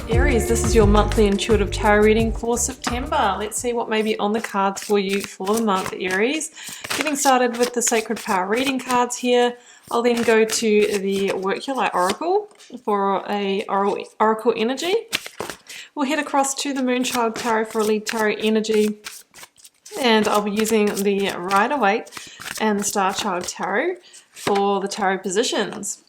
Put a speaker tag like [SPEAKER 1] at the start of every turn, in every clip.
[SPEAKER 1] Aries, this is your monthly intuitive tarot reading for September. Let's see what may be on the cards for you for the month, Aries. Getting started with the Sacred Power reading cards here. I'll then go to the Work Your Light Oracle for a oracle energy. We'll head across to the Moonchild Tarot for a lead tarot energy. And I'll be using the Rider-Waite and the Star Child Tarot for the tarot positions.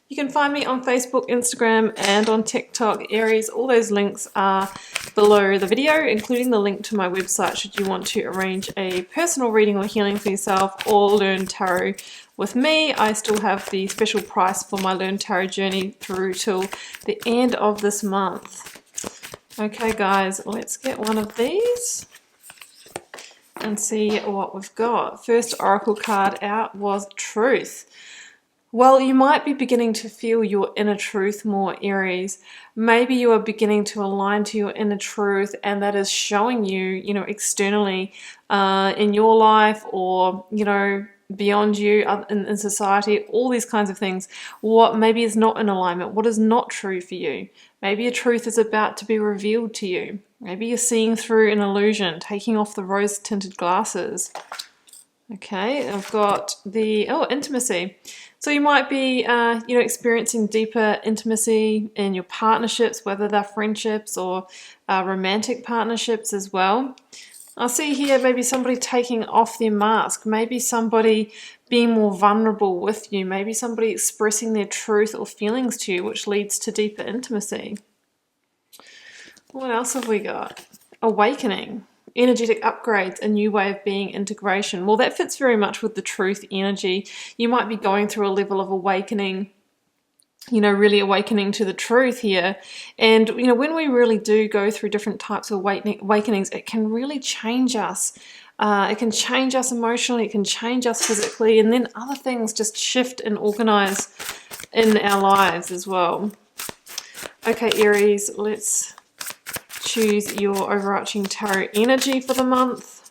[SPEAKER 1] You can find me on Facebook, Instagram, and on TikTok, Aries. All those links are below the video, including the link to my website should you want to arrange a personal reading or healing for yourself or learn tarot with me. I still have the special price for my Learn Tarot journey through till the end of this month. Okay guys, let's get one of these and see what we've got. First oracle card out was Truth. Well, you might be beginning to feel your inner truth more, Aries. Maybe you are beginning to align to your inner truth, and that is showing you, externally in your life or, beyond you in society, all these kinds of things. What maybe is not in alignment, what is not true for you. Maybe a truth is about to be revealed to you. Maybe you're seeing through an illusion, taking off the rose-tinted glasses. Okay, I've got the, intimacy. So you might be, experiencing deeper intimacy in your partnerships, whether they're friendships or romantic partnerships as well. I see here maybe somebody taking off their mask, maybe somebody being more vulnerable with you, maybe somebody expressing their truth or feelings to you, which leads to deeper intimacy. What else have we got? Awakening. Energetic upgrades, a new way of being, integration. Well, that fits very much with the truth energy. You might be going through a level of awakening, really awakening to the truth here. And, when we really do go through different types of awakenings, it can really change us. It can change us emotionally, it can change us physically, and then other things just shift and organize in our lives as well. Okay, Aries, let's choose your overarching tarot energy for the month.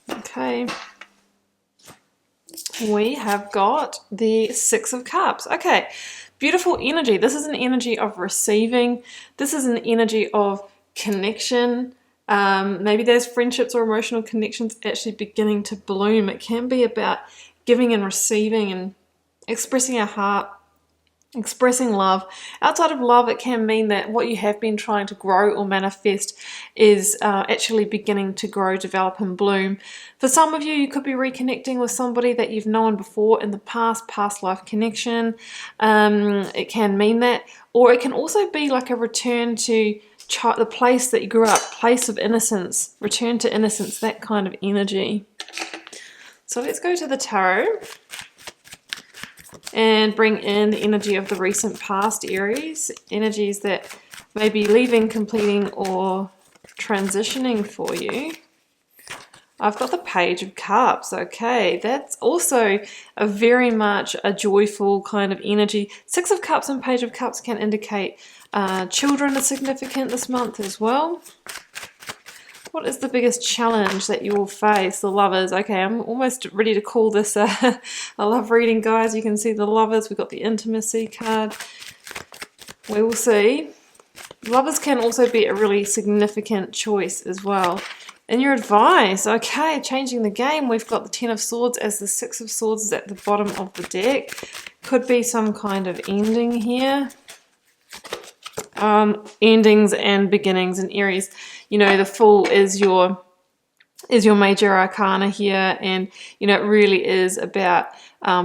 [SPEAKER 1] Okay. We have got the Six of Cups. Okay, beautiful energy. This is an energy of receiving. This is an energy of connection. Maybe there's friendships or emotional connections actually beginning to bloom. It can be about giving and receiving and expressing our heart, expressing love. Outside of love, it can mean that what you have been trying to grow or manifest is actually beginning to grow, develop, and bloom. For some of you, you could be reconnecting with somebody that you've known before in the past life connection. It can mean that, or it can also be like a return to the place that you grew up, place of innocence, return to innocence, that kind of energy. So let's go to the tarot and bring in the energy of the recent past, Aries. Energies that may be leaving, completing, or transitioning for you. I've got the Page of Cups. Okay, that's also a very much a joyful kind of energy. Six of Cups and Page of Cups can indicate children are significant this month as well. What is the biggest challenge that you will face? The Lovers. Okay, I'm almost ready to call this a love reading, guys. You can see the Lovers. We've got the Intimacy card. We will see. Lovers can also be a really significant choice as well. And your advice. Okay, changing the game. We've got the Ten of Swords as the Six of Swords is at the bottom of the deck. Could be some kind of ending here. Endings and beginnings in Aries. The Fool is your major arcana here, and it really is about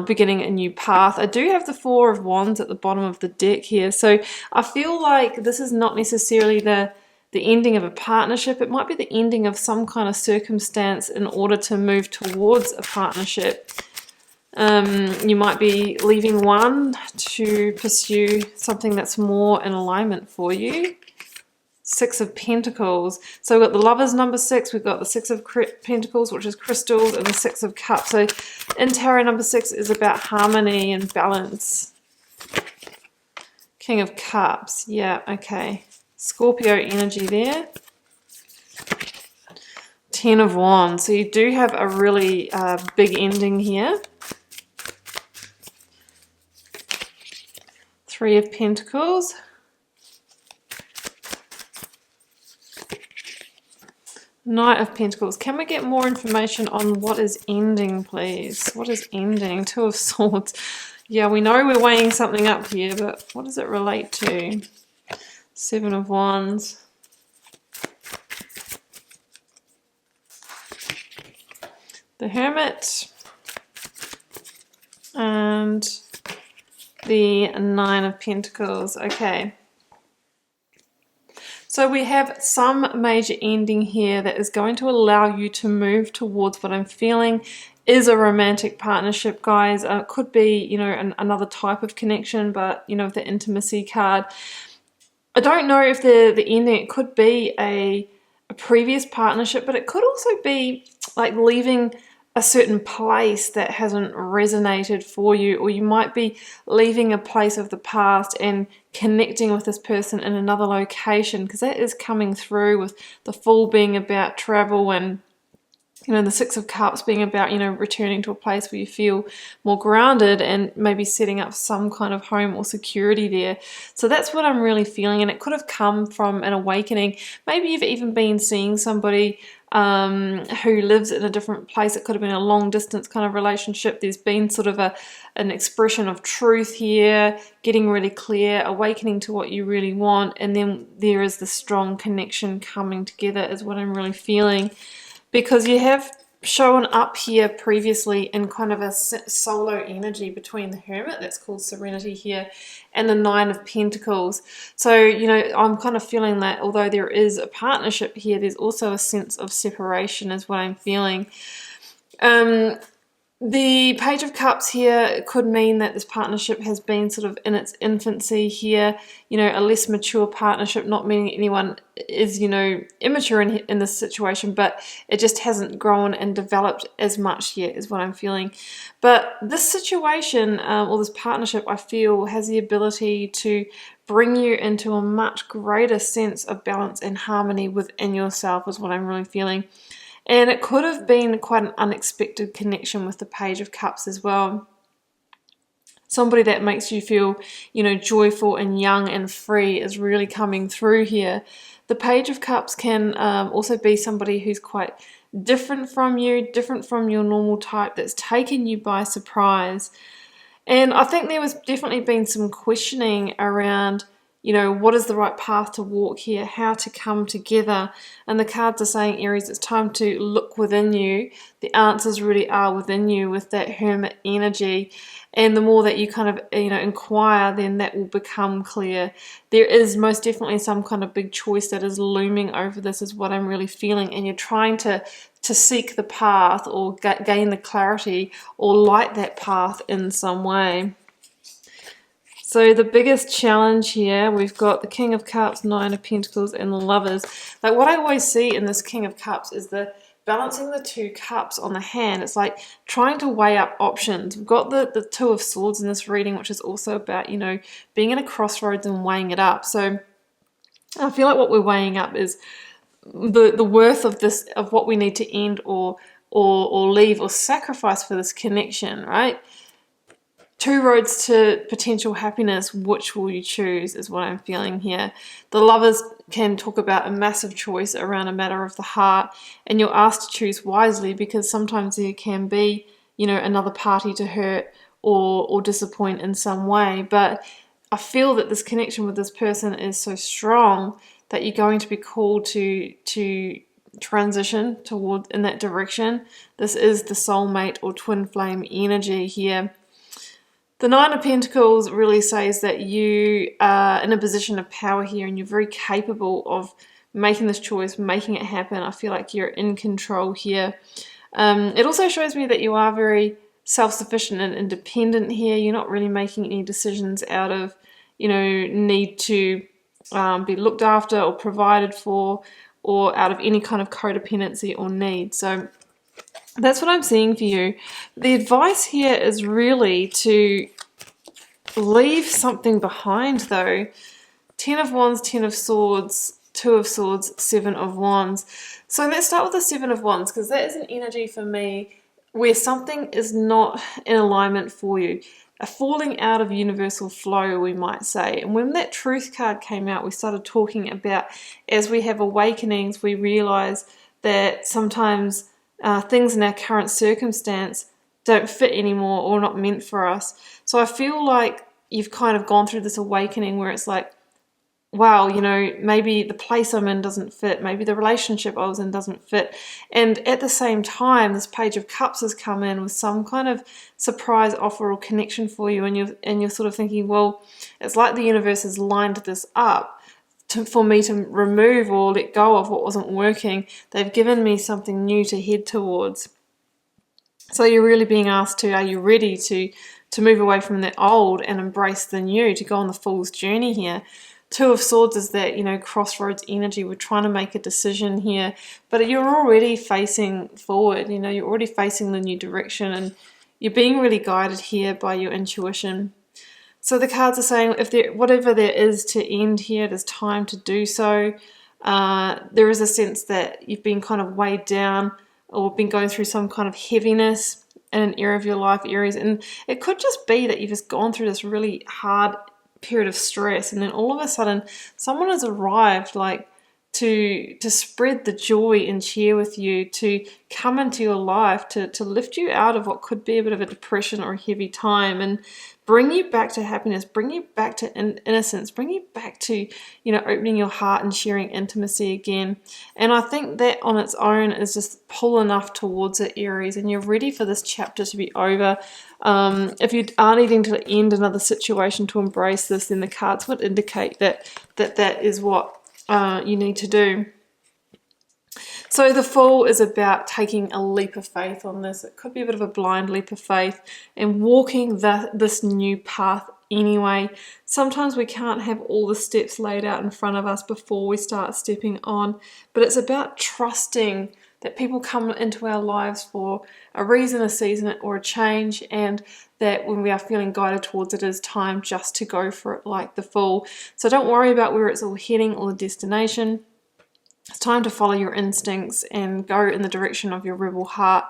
[SPEAKER 1] beginning a new path. I do have the Four of Wands at the bottom of the deck here, so I feel like this is not necessarily the ending of a partnership. It might be the ending of some kind of circumstance in order to move towards a partnership. You might be leaving one to pursue something that's more in alignment for you. Six of Pentacles. So we've got the Lovers number 6, we've got the Six of Pentacles, which is crystals, and the Six of Cups. So in tarot number 6 is about harmony and balance. King of Cups. Yeah, okay. Scorpio energy there. Ten of Wands. So you do have a really big ending here. Three of Pentacles. Knight of Pentacles. Can we get more information on what is ending, please? What is ending? Two of Swords. Yeah, we know we're weighing something up here, but what does it relate to? Seven of Wands. The Hermit. And the Nine of Pentacles. Okay. So we have some major ending here that is going to allow you to move towards what I'm feeling is a romantic partnership, guys. It could be, you know, another type of connection, but, you know, with the intimacy card. I don't know if the ending, it could be a previous partnership, but it could also be like leaving a certain place that hasn't resonated for you, or you might be leaving a place of the past and connecting with this person in another location, because that is coming through with the Fool being about travel, and you know, the Six of Cups being about, you know, returning to a place where you feel more grounded and maybe setting up some kind of home or security there. So that's what I'm really feeling, and it could have come from an awakening. Maybe you've even been seeing somebody who lives in a different place. It could have been a long distance kind of relationship. There's been sort of an expression of truth here, getting really clear, awakening to what you really want, and then there is the strong connection coming together is what I'm really feeling. Because you have shown up here previously in kind of a solo energy between the Hermit, that's called Serenity here, and the Nine of Pentacles. So, you know, I'm kind of feeling that although there is a partnership here, there's also a sense of separation is what I'm feeling. The Page of Cups here could mean that this partnership has been sort of in its infancy here, you know, a less mature partnership, not meaning anyone is, you know, immature in this situation, but it just hasn't grown and developed as much yet is what I'm feeling. But this situation, or this partnership, I feel has the ability to bring you into a much greater sense of balance and harmony within yourself is what I'm really feeling. And it could have been quite an unexpected connection with the Page of Cups as well. Somebody that makes you feel, you know, joyful and young and free is really coming through here. The Page of Cups can also be somebody who's quite different from you, different from your normal type, that's taken you by surprise. And I think there was definitely been some questioning around, you know, what is the right path to walk here, how to come together. And the cards are saying, Aries, it's time to look within you. The answers really are within you with that Hermit energy. And the more that you kind of, you know, inquire, then that will become clear. There is most definitely some kind of big choice that is looming over this is what I'm really feeling. And you're trying to seek the path or gain the clarity or light that path in some way. So the biggest challenge here, we've got the King of Cups, Nine of Pentacles, and the Lovers. Like what I always see in this King of Cups is the balancing the two cups on the hand. It's like trying to weigh up options. We've got the Two of Swords in this reading, which is also about, you know, being at a crossroads and weighing it up. So I feel like what we're weighing up is the worth of this, of what we need to end or leave or sacrifice for this connection, right? Two roads to potential happiness, which will you choose is what I'm feeling here. The Lovers can talk about a massive choice around a matter of the heart, and you're asked to choose wisely because sometimes there can be, you know, another party to hurt or disappoint in some way. But I feel that this connection with this person is so strong that you're going to be called to transition toward in that direction. This is the soulmate or twin flame energy here. The Nine of Pentacles really says that you are in a position of power here and you're very capable of making this choice, making it happen. I feel like you're in control here. It also shows me that you are very self-sufficient and independent here. You're not really making any decisions out of, you know, need to be looked after or provided for, or out of any kind of codependency or need. So that's what I'm seeing for you. The advice here is really to leave something behind though. 10 of Wands, 10 of Swords, 2 of Swords, 7 of Wands. So let's start with the 7 of Wands because that is an energy for me where something is not in alignment for you. a falling out of universal flow, we might say. And when that truth card came out, we started talking about, as we have awakenings, we realize that sometimes things in our current circumstance don't fit anymore or not meant for us. So I feel like you've kind of gone through this awakening where it's like, wow, you know, maybe the place I'm in doesn't fit, maybe the relationship I was in doesn't fit. And at the same time, this Page of Cups has come in with some kind of surprise offer or connection for you, and you're sort of thinking, well, it's like the universe has lined this up for me to remove or let go of what wasn't working. They've given me something new to head towards. So you're really being asked to, are you ready to move away from the old and embrace the new, to go on the Fool's journey here? Two of Swords is that, you know, crossroads energy. We're trying to make a decision here, but you're already facing forward. You know, you're already facing the new direction, and you're being really guided here by your intuition. So the cards are saying, whatever there is to end here, it is time to do so. There is a sense that you've been kind of weighed down or been going through some kind of heaviness in an area of your life, Aries, and it could just be that you've just gone through this really hard period of stress, and then all of a sudden someone has arrived, like to spread the joy and cheer with you, to come into your life, to lift you out of what could be a bit of a depression or a heavy time, and bring you back to happiness, bring you back to innocence, bring you back to, you know, opening your heart and sharing intimacy again. And I think that on its own is just pull enough towards it, Aries, and you're ready for this chapter to be over. If you are needing to end another situation to embrace this, then the cards would indicate that is what you need to do. So the Fool is about taking a leap of faith on this. It could be a bit of a blind leap of faith and walking this new path anyway. Sometimes we can't have all the steps laid out in front of us before we start stepping on, but it's about trusting that people come into our lives for a reason, a season, or a change, and that when we are feeling guided towards it, it is time just to go for it like the Fool. So don't worry about where it's all heading or the destination. It's time to follow your instincts and go in the direction of your rebel heart.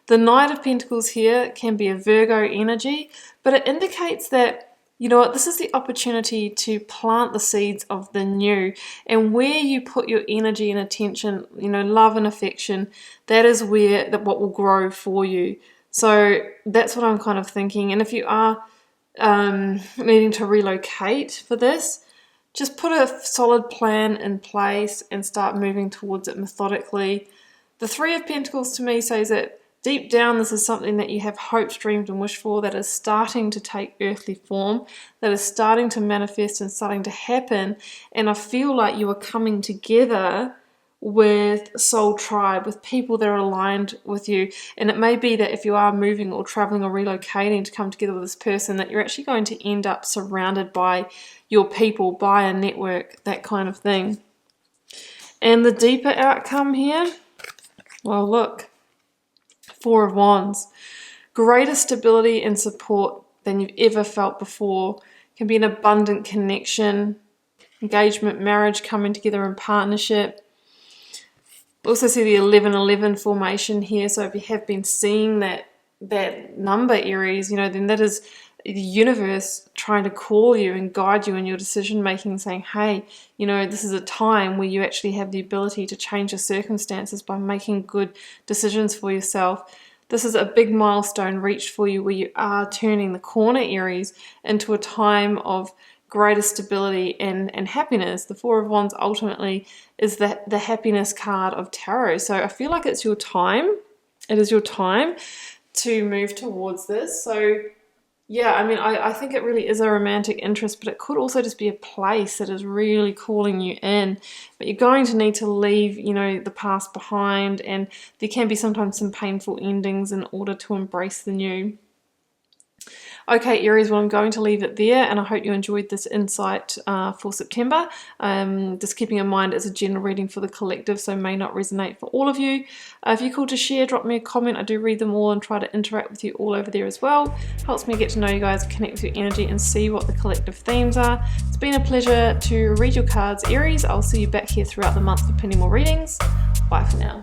[SPEAKER 1] The Knight of Pentacles here can be a Virgo energy, but it indicates that, you know what, this is the opportunity to plant the seeds of the new. And where you put your energy and attention, you know, love and affection, that is where what will grow for you. So that's what I'm kind of thinking. And if you are needing to relocate for this, just put a solid plan in place and start moving towards it methodically. The Three of Pentacles to me says that deep down this is something that you have hoped, dreamed and wished for, that is starting to take earthly form, that is starting to manifest and starting to happen. And I feel like you are coming together with soul tribe, with people that are aligned with you. And it may be that if you are moving or traveling or relocating to come together with this person, that you're actually going to end up surrounded by your people, by a network, that kind of thing. And the deeper outcome here, well, look, Four of Wands. Greater stability and support than you've ever felt before. Can be an abundant connection, engagement, marriage, coming together in partnership. Also see the 11-11 formation here. So if you have been seeing that number, Aries, you know, then that is the universe trying to call you and guide you in your decision making, saying, hey, you know, this is a time where you actually have the ability to change your circumstances by making good decisions for yourself. This is a big milestone reached for you where you are turning the corner, Aries, into a time of greater stability and happiness. The Four of Wands ultimately is the happiness card of tarot. So I feel like it's your time. It is your time to move towards this. So yeah, I mean, I think it really is a romantic interest, but it could also just be a place that is really calling you in. But you're going to need to leave, you know, the past behind, and there can be sometimes some painful endings in order to embrace the new. Okay, Aries, well, I'm going to leave it there, and I hope you enjoyed this insight for September. Just keeping in mind it's a general reading for the collective, so may not resonate for all of you. If you're called to share, drop me a comment. I do read them all and try to interact with you all over there as well. Helps me get to know you guys, connect with your energy, and see what the collective themes are. It's been a pleasure to read your cards, Aries. I'll see you back here throughout the month for plenty more readings. Bye for now.